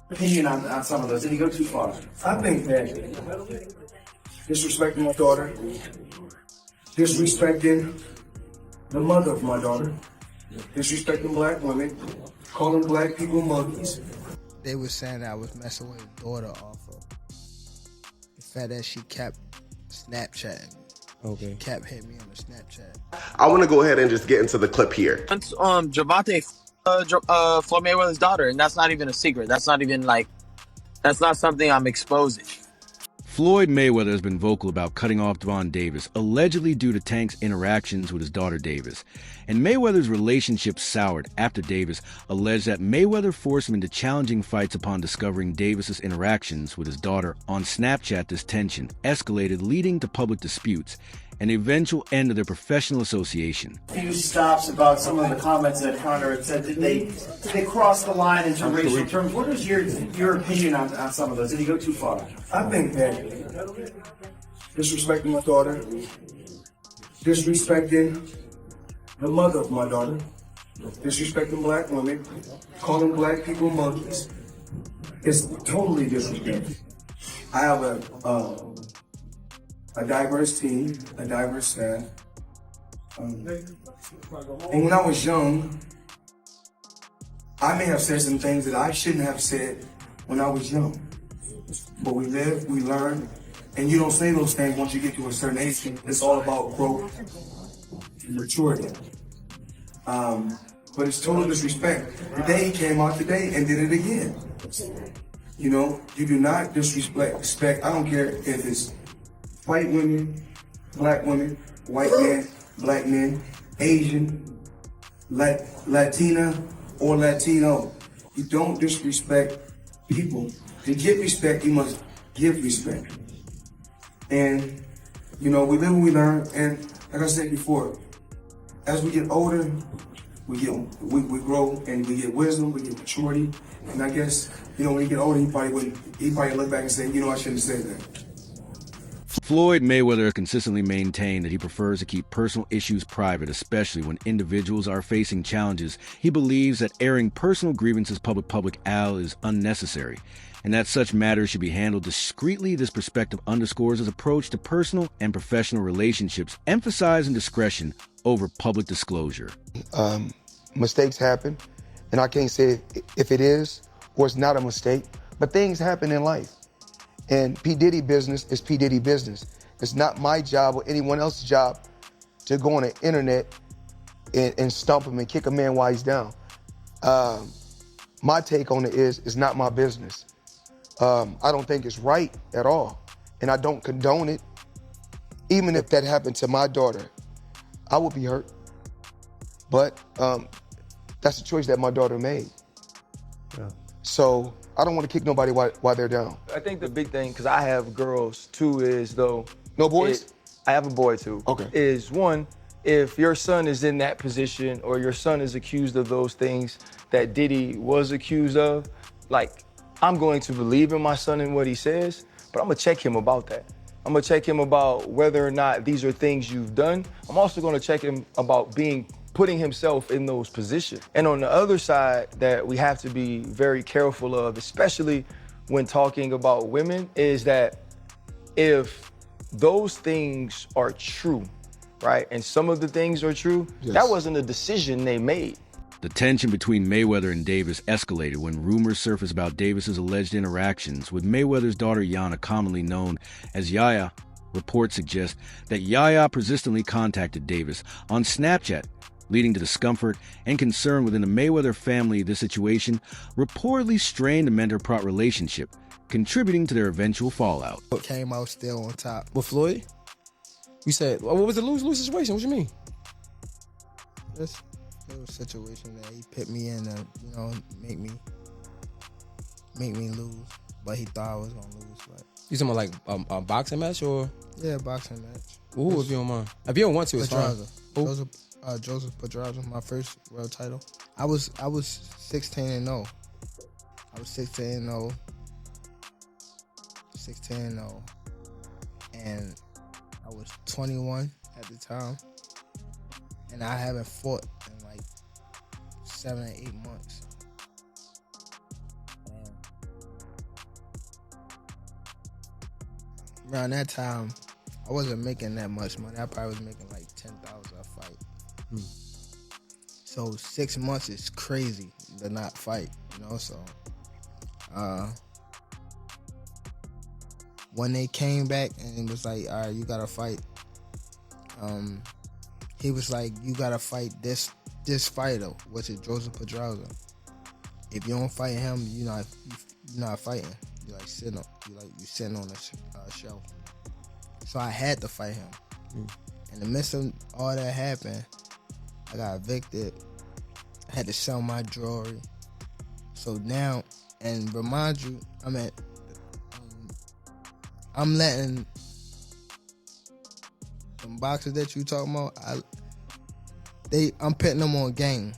opinion on some of those? Did he go too far? I think that disrespecting my daughter, disrespecting the mother of my daughter, disrespecting black women, calling black people monkeys. They were saying that I was messing with his daughter off of the fact that she kept Snapchatting. Okay. She kept hitting me on the Snapchat. I want to go ahead and just get into the clip here. Gervonta, Floyd Mayweather's daughter, and that's not even a secret. That's not even that's not something I'm exposing. Floyd Mayweather has been vocal about cutting off Gervonta Davis, allegedly due to Tank's interactions with his daughter Davis. And Mayweather's relationship soured after Davis alleged that Mayweather forced him into challenging fights upon discovering Davis's interactions with his daughter on Snapchat. This tension escalated, leading to public disputes and the eventual end of their professional association. A few stops about some of the comments that Connor had said. Did they cross the line into racial terms? What is your opinion on some of those? Did he go too far? I think that disrespecting my daughter, disrespecting the mother of my daughter, disrespecting black women, calling black people monkeys, is totally disrespectful. I have a diverse team, a diverse staff. And when I was young, I may have said some things that I shouldn't have said when I was young. But we live, we learn, and you don't say those things once you get to a certain age. It's all about growth and maturity. But it's total disrespect. Today he came out today and did it again. You know, you do not disrespect. I don't care if it's white women, black women, white men, black men, Asian, Latina, or Latino. You don't disrespect people. To get respect, you must give respect. And, you know, we live and we learn. And like I said before, as we get older, we grow and we get wisdom, we get maturity. And I guess, you know, when you get older, he probably look back and say, you know, I shouldn't have said that. Floyd Mayweather has consistently maintained that he prefers to keep personal issues private, especially when individuals are facing challenges. He believes that airing personal grievances public is unnecessary, and that such matters should be handled discreetly. This perspective underscores his approach to personal and professional relationships, emphasizing discretion over public disclosure. Mistakes happen, and I can't say if it is or it's not a mistake, but things happen in life. And P. Diddy business is P. Diddy business. It's not my job or anyone else's job to go on the internet and stump him and kick a man while he's down. My take on it is, it's not my business. I don't think it's right at all, and I don't condone it. Even if that happened to my daughter, I would be hurt. But that's a choice that my daughter made. Yeah. So I don't want to kick nobody while they're down. I think the big thing, because I have girls too, is though. No boys? I have a boy too. Okay. Is one, if your son is in that position or your son is accused of those things that Diddy was accused of, like, I'm going to believe in my son and what he says, but I'm gonna check him about that. I'm gonna check him about whether or not these are things you've done. I'm also gonna check him about putting himself in those positions. And on the other side that we have to be very careful of, especially when talking about women, is that if those things are true, right? And some of the things are true, yes, that wasn't a decision they made. The tension between Mayweather and Davis escalated when rumors surfaced about Davis's alleged interactions with Mayweather's daughter Yana, commonly known as Yaya. Reports suggest that Yaya persistently contacted Davis on Snapchat, leading to discomfort and concern within the Mayweather family. This situation reportedly strained the mentor-prot relationship, contributing to their eventual fallout. Came out still on top. With Floyd? You said, what was the lose-lose situation? What you mean? This little situation that he put me in to, you know, make me lose. But he thought I was gonna lose. But You talking about like a boxing match or? yeah, boxing match. Ooh, if you don't mind. If you don't want to, it's fine. Pedraza. Joseph Pedraza, my first world title. I was 16-0. I was 16-0. 16-0. And I was 21 at the time. And I haven't fought in like 7 or 8 months. And around that time, I wasn't making that much money. I probably was making like $10,000 a fight. So 6 months is crazy to not fight, you know. So when they came back and it was like, all right, you gotta fight. He was like, you gotta fight this fighter, which is Joseph Pedraza. If you don't fight him, you're not fighting. You sitting on a shelf. So I had to fight him. In the midst of all that happened, I got evicted. I had to sell my jewelry. So now, and remind you, I'm letting them boxers that you talking about, I'm putting them on game.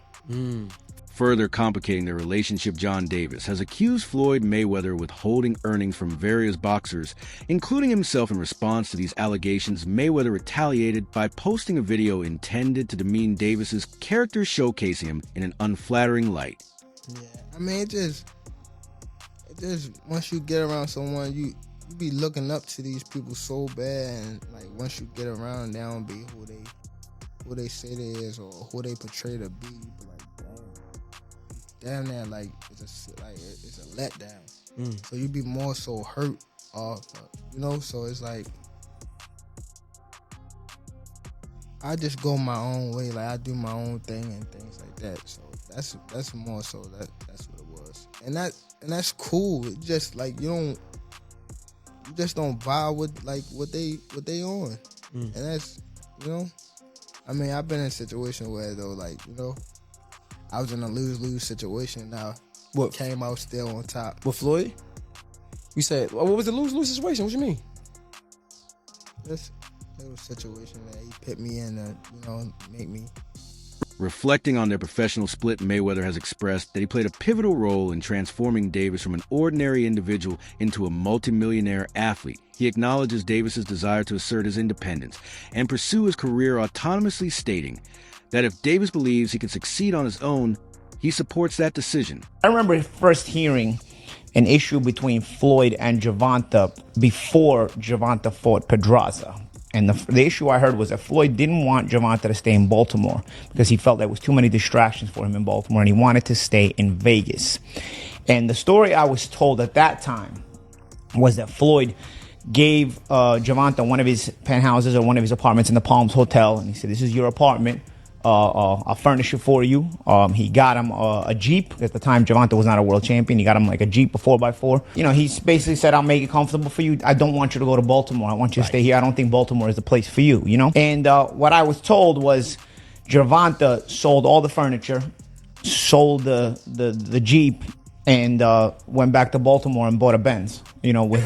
Further complicating their relationship, John Davis has accused Floyd Mayweather of withholding earnings from various boxers, including himself. In response to these allegations, Mayweather retaliated by posting a video intended to demean Davis's character, showcasing him in an unflattering light. Yeah, it just once you get around someone, you be looking up to these people so bad, and like once you get around, they don't be who they say they is or who they portray to be. You be like, damn there, like it's a letdown. So you be more so hurt off, you know. So it's like I just go my own way, like I do my own thing and things like that. So that's more so that's what it was, and that's cool. It just like you just don't vibe with like what they on, and that's, you know. I've been in a situation where though, like, you know, I was in a lose-lose situation. Now, What came out still on top. with Floyd? You said what was the lose-lose situation? What you mean? This little situation that he put me in, you know, make me. Reflecting on their professional split, Mayweather has expressed that he played a pivotal role in transforming Davis from an ordinary individual into a multimillionaire athlete. He acknowledges Davis's desire to assert his independence and pursue his career autonomously, stating that if Davis believes he can succeed on his own, he supports that decision. I remember first hearing an issue between Floyd and Gervonta before Gervonta fought Pedraza. And the issue I heard was that Floyd didn't want Gervonta to stay in Baltimore because he felt there was too many distractions for him in Baltimore, and he wanted to stay in Vegas. And the story I was told at that time was that Floyd gave Gervonta one of his penthouses or one of his apartments in the Palms Hotel, and he said, "This is your apartment. I'll furnish it for you." He got him a Jeep. At the time, Gervonta was not a world champion. He got him like a Jeep, a 4x4. You know, he basically said, "I'll make it comfortable for you. I don't want you to go to Baltimore. I want you to stay here. I don't think Baltimore is the place for you," you know? And what I was told was Gervonta sold all the furniture, sold the Jeep, and went back to Baltimore and bought a Benz, you know, with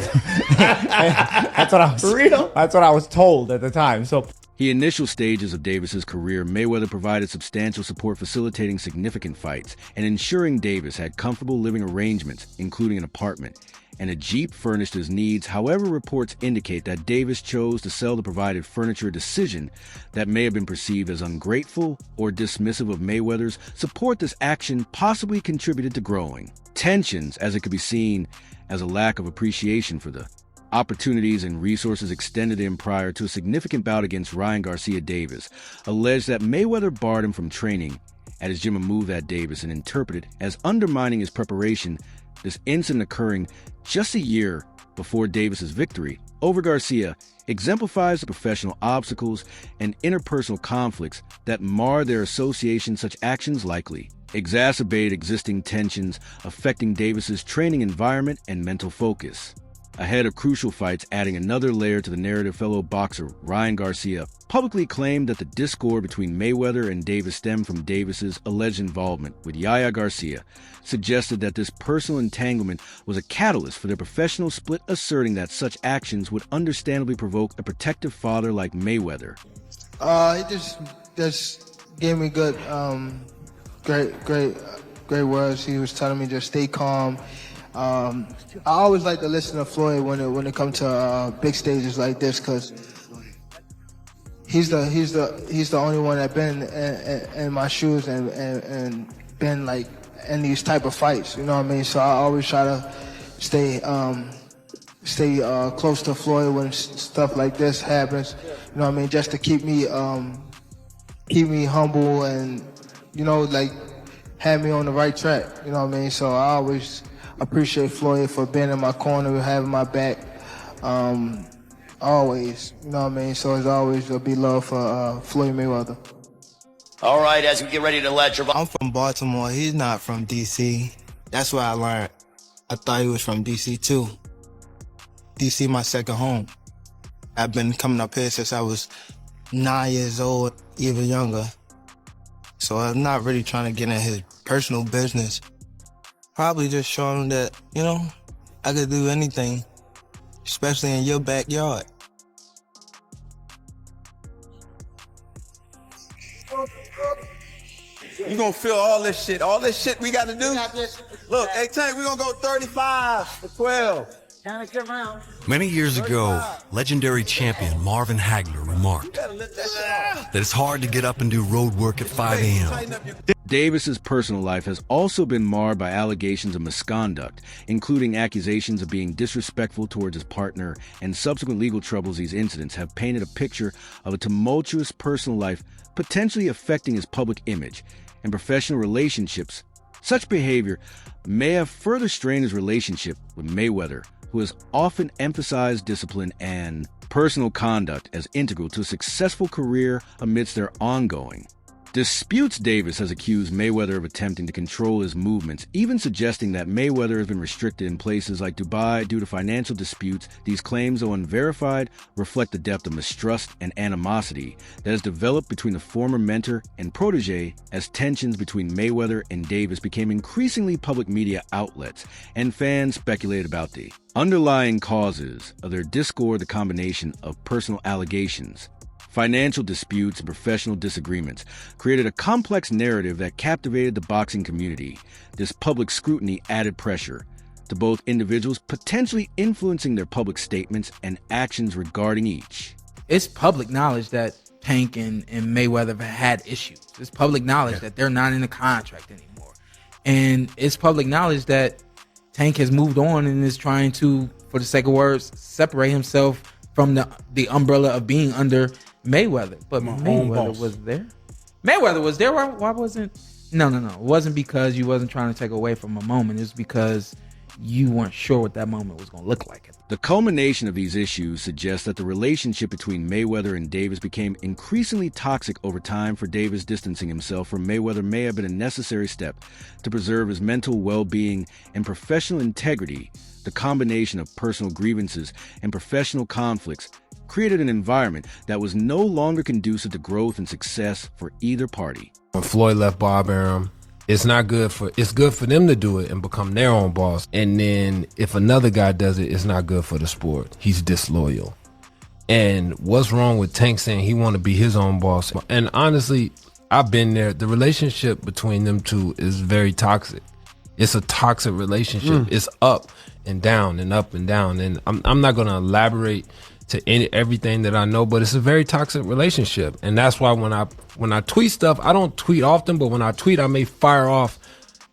that's what I was real. That's what I was told at the time. So The initial stages of Davis's career, Mayweather provided substantial support, facilitating significant fights and ensuring Davis had comfortable living arrangements, including an apartment, and a Jeep furnished his needs. However, reports indicate that Davis chose to sell the provided furniture, a decision that may have been perceived as ungrateful or dismissive of Mayweather's support. This action possibly contributed to growing tensions, as it could be seen as a lack of appreciation for the opportunities and resources extended him prior to a significant bout against Ryan Garcia. Davis alleged that Mayweather barred him from training at his gym, a move that Davis and interpreted as undermining his preparation. This incident occurring just a year before Davis's victory over Garcia exemplifies the professional obstacles and interpersonal conflicts that mar their association. Such actions likely exacerbate existing tensions affecting Davis's training environment and mental focus. Ahead of crucial fights, adding another layer to the narrative, fellow boxer Ryan Garcia publicly claimed that the discord between Mayweather and Davis stemmed from Davis's alleged involvement with Yaya Garcia, suggested that this personal entanglement was a catalyst for their professional split, asserting that such actions would understandably provoke a protective father like Mayweather. He just gave me good, great words. He was telling me just stay calm. I always like to listen to Floyd when it comes to big stages like this, because he's the only one that been in my shoes and been like in these type of fights. You know what I mean? So I always try to stay stay close to Floyd when stuff like this happens. You know what I mean? Just to keep me humble and, you know, like, have me on the right track. You know what I mean? So I always appreciate Floyd for being in my corner, having my back. Always, you know what I mean? So it's always there'll be love for Floyd Mayweather. All right, as we get ready to let Gervonta. I'm from Baltimore. He's not from D.C. That's what I learned. I thought he was from D.C. too. D.C. my second home. I've been coming up here since I was 9 years old, even younger. So I'm not really trying to get in his personal business. Probably just showing him that, you know, I could do anything, especially in your backyard. You gonna feel all this shit we gotta do? Look, hey Tank, we gonna go 35-12. Many years ago, legendary champion Marvin Hagler remarked that it's hard to get up and do road work at 5 a.m. Davis's personal life has also been marred by allegations of misconduct, including accusations of being disrespectful towards his partner, and subsequent legal troubles. These incidents have painted a picture of a tumultuous personal life, potentially affecting his public image and professional relationships. Such behavior may have further strained his relationship with Mayweather, who has often emphasized discipline and personal conduct as integral to a successful career amidst their ongoing disputes. Davis has accused Mayweather of attempting to control his movements, even suggesting that Mayweather has been restricted in places like Dubai due to financial disputes. These claims, though unverified, reflect the depth of mistrust and animosity that has developed between the former mentor and protege as tensions between Mayweather and Davis became increasingly public media outlets, and fans speculated about the underlying causes of their discord. The combination of personal allegations, financial disputes, and professional disagreements created a complex narrative that captivated the boxing community. This public scrutiny added pressure to both individuals, potentially influencing their public statements and actions regarding each. It's public knowledge that Tank and Mayweather have had issues. It's public knowledge that they're not in a contract anymore. And it's public knowledge that Tank has moved on and is trying to, for the sake of words, separate himself from the umbrella of being under Mayweather. But Mayweather was there. Mayweather was there. Why wasn't? No. It wasn't because you wasn't trying to take away from a moment. It's because you weren't sure what that moment was going to look like. The culmination of these issues suggests that the relationship between Mayweather and Davis became increasingly toxic over time. For Davis, distancing himself from Mayweather may have been a necessary step to preserve his mental well-being and professional integrity. The combination of personal grievances and professional conflicts created an environment that was no longer conducive to growth and success for either party. When Floyd left Bob Arum, it's good for them to do it and become their own boss. And then if another guy does it, it's not good for the sport. He's disloyal. And what's wrong with Tank saying he want to be his own boss? And honestly, I've been there. The relationship between them two is very toxic. It's a toxic relationship. It's up and down and up and down. And I'm not going to elaborate to everything that I know, but it's a very toxic relationship. And that's why when I tweet stuff, I don't tweet often, but when I tweet, I may fire off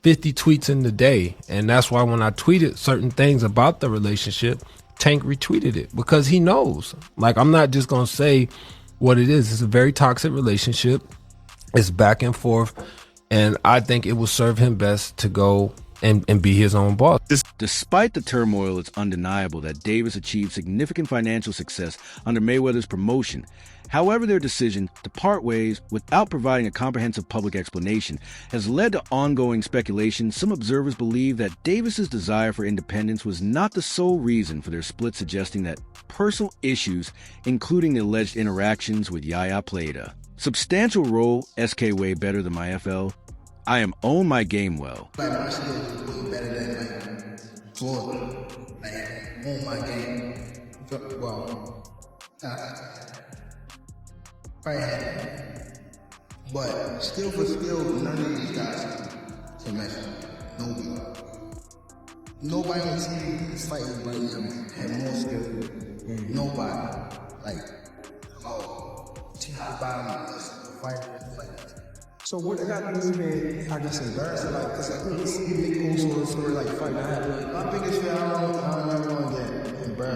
50 tweets in the day. And that's why when I tweeted certain things about the relationship, Tank retweeted it because he knows. Like, I'm not just going to say what it is. It's a very toxic relationship. It's back and forth. And I think it will serve him best to go and be his own boss. Despite the turmoil, it's undeniable that Davis achieved significant financial success under Mayweather's promotion. However, their decision to part ways without providing a comprehensive public explanation has led to ongoing speculation. Some observers believe that Davis's desire for independence was not the sole reason for their split, suggesting that personal issues, including the alleged interactions with Yaya, played a substantial role. SK way better than my FL. I am own my game well. Like, my skill is way better than Floyd. Like, own my game. Well, but still for skill, none of these guys can match nobody. Nobody on TV is fighting but had more skill. Nobody. Like, fighters. So what I got to do, man, I guess embarrassing, like, because I couldn't see big moves on the story, like, fight. My biggest fear, I don't ever want to get embarrassed.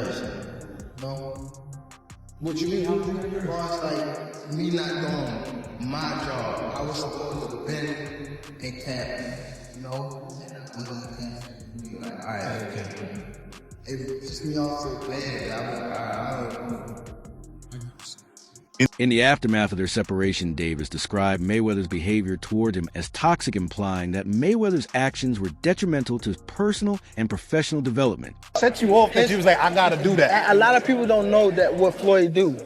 What you mean? As far as like me not doing my job, I was supposed to bend and cap. You know, I'm gonna be like, all right, okay. It pissed me off so bad. I don't. In the aftermath of their separation, Davis described Mayweather's behavior toward him as toxic, implying that Mayweather's actions were detrimental to his personal and professional development. Set you off that you was like, I gotta do that. A lot of people don't know that what Floyd do.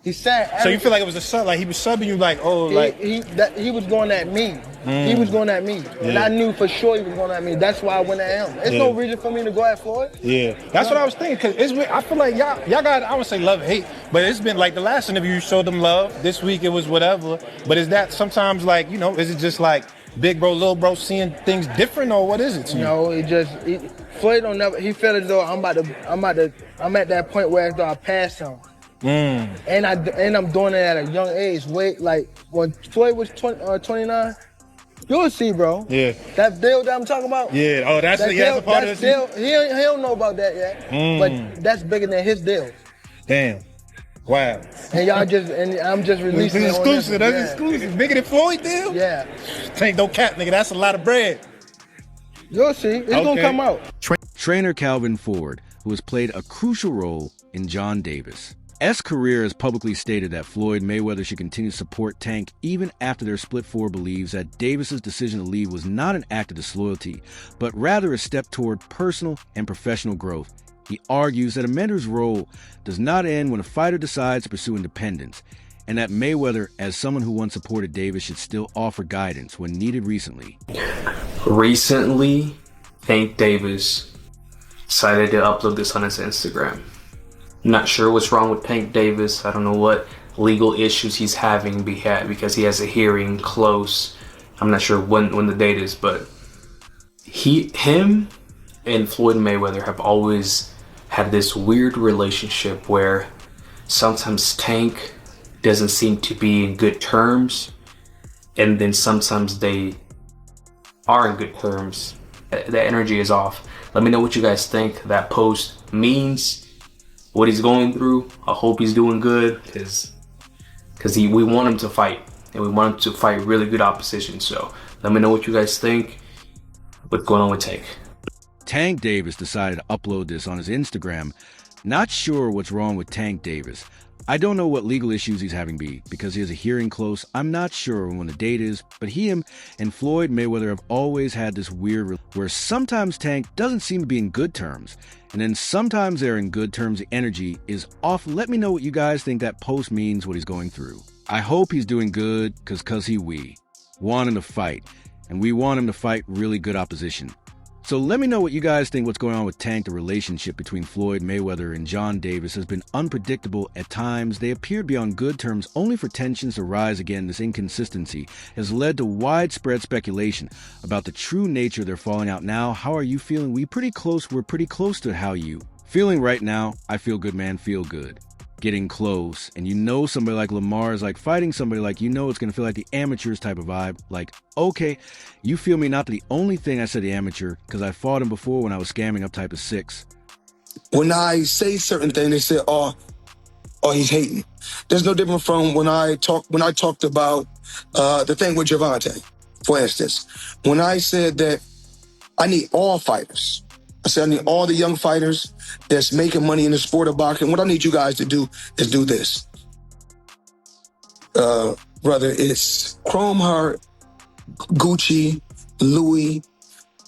He said. So you feel like it was a sub, like he was subbing you, like, oh, like he was going at me. He was going at me, and I knew for sure he was going at me. That's why I went at him. There's no reason for me to go at Floyd. Yeah, that's what I was thinking. Cause I feel like y'all got, I would say love and hate, but it's been like the last interview you showed them love. This week it was whatever. But is that sometimes like, you know, is it just like big bro, little bro seeing things different, or what is it to you? No, Floyd don't never. He felt as though I'm at that point where as though I passed him. And I'm doing it at a young age. Wait, like when Floyd was 29. You'll see, bro. Yeah. That deal that I'm talking about? Yeah. Oh, that's a part of deal. He don't know about that yet. But that's bigger than his deal. Damn. Wow. And I'm just releasing it. Exclusive. That's exclusive. Bigger than Floyd deal? Yeah. Ain't no cap, nigga. That's a lot of bread. You'll see. It's gonna come out. Trainer Calvin Ford, who has played a crucial role in John Davis. Career has publicly stated that Floyd Mayweather should continue to support Tank even after their split. Ford believes that Davis's decision to leave was not an act of disloyalty, but rather a step toward personal and professional growth. He argues that a mentor's role does not end when a fighter decides to pursue independence, and that Mayweather, as someone who once supported Davis, should still offer guidance when needed. Recently, Tank Davis decided to upload this on his Instagram. Not sure what's wrong with Tank Davis. I don't know what legal issues he's having because he has a hearing close. I'm not sure when the date is, but him and Floyd Mayweather have always had this weird relationship where sometimes Tank doesn't seem to be in good terms, and then sometimes they are in good terms. The energy is off. Let me know what you guys think that post means, what he's going through. I hope he's doing good, because we want him to fight, and we want him to fight really good opposition. So let me know what you guys think. What's going on with Tank? Tank Davis decided to upload this on his Instagram. Not sure what's wrong with Tank Davis. I don't know what legal issues he's having because he has a hearing close. I'm not sure when the date is, but him and Floyd Mayweather have always had this weird where sometimes Tank doesn't seem to be in good terms, and then sometimes they're in good terms. The energy is off. Let me know what you guys think that post means, what he's going through. I hope he's doing good, because we want him to fight, and we want him to fight really good opposition. So let me know what you guys think, what's going on with Tank. The relationship between Floyd Mayweather and John Davis has been unpredictable at times. They appear to be on good terms only for tensions to rise again. This inconsistency has led to widespread speculation about the true nature of their falling out now. How are you feeling? We're pretty close to how you feeling right now. I feel good, man. Feel good. Getting close, and somebody like Lamar is like fighting somebody like it's gonna feel like the amateurs type of vibe. Like, okay, you feel me? Not the only thing I said the amateur, because I fought him before when I was scamming up type of 6. When I say certain things, they say, "Oh, he's hating." There's no different from when I talked about the thing with Gervonta, for instance. When I said that I need all fighters. I said, I need all the young fighters that's making money in the sport of boxing. What I need you guys to do is do this. Whether it's Chrome Heart, Gucci, Louis,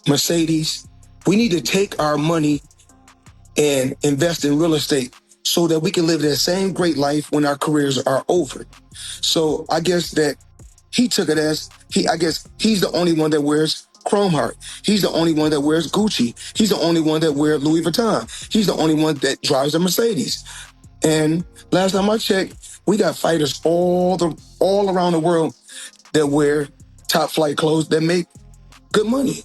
Mercedes, we need to take our money and invest in real estate so that we can live that same great life when our careers are over. So I guess that he took it as, I guess he's the only one that wears Chrome Heart. He's the only one that wears Gucci. He's the only one that wears Louis Vuitton. He's the only one that drives a Mercedes. And last time I checked, we got fighters all around the world that wear top flight clothes that make good money.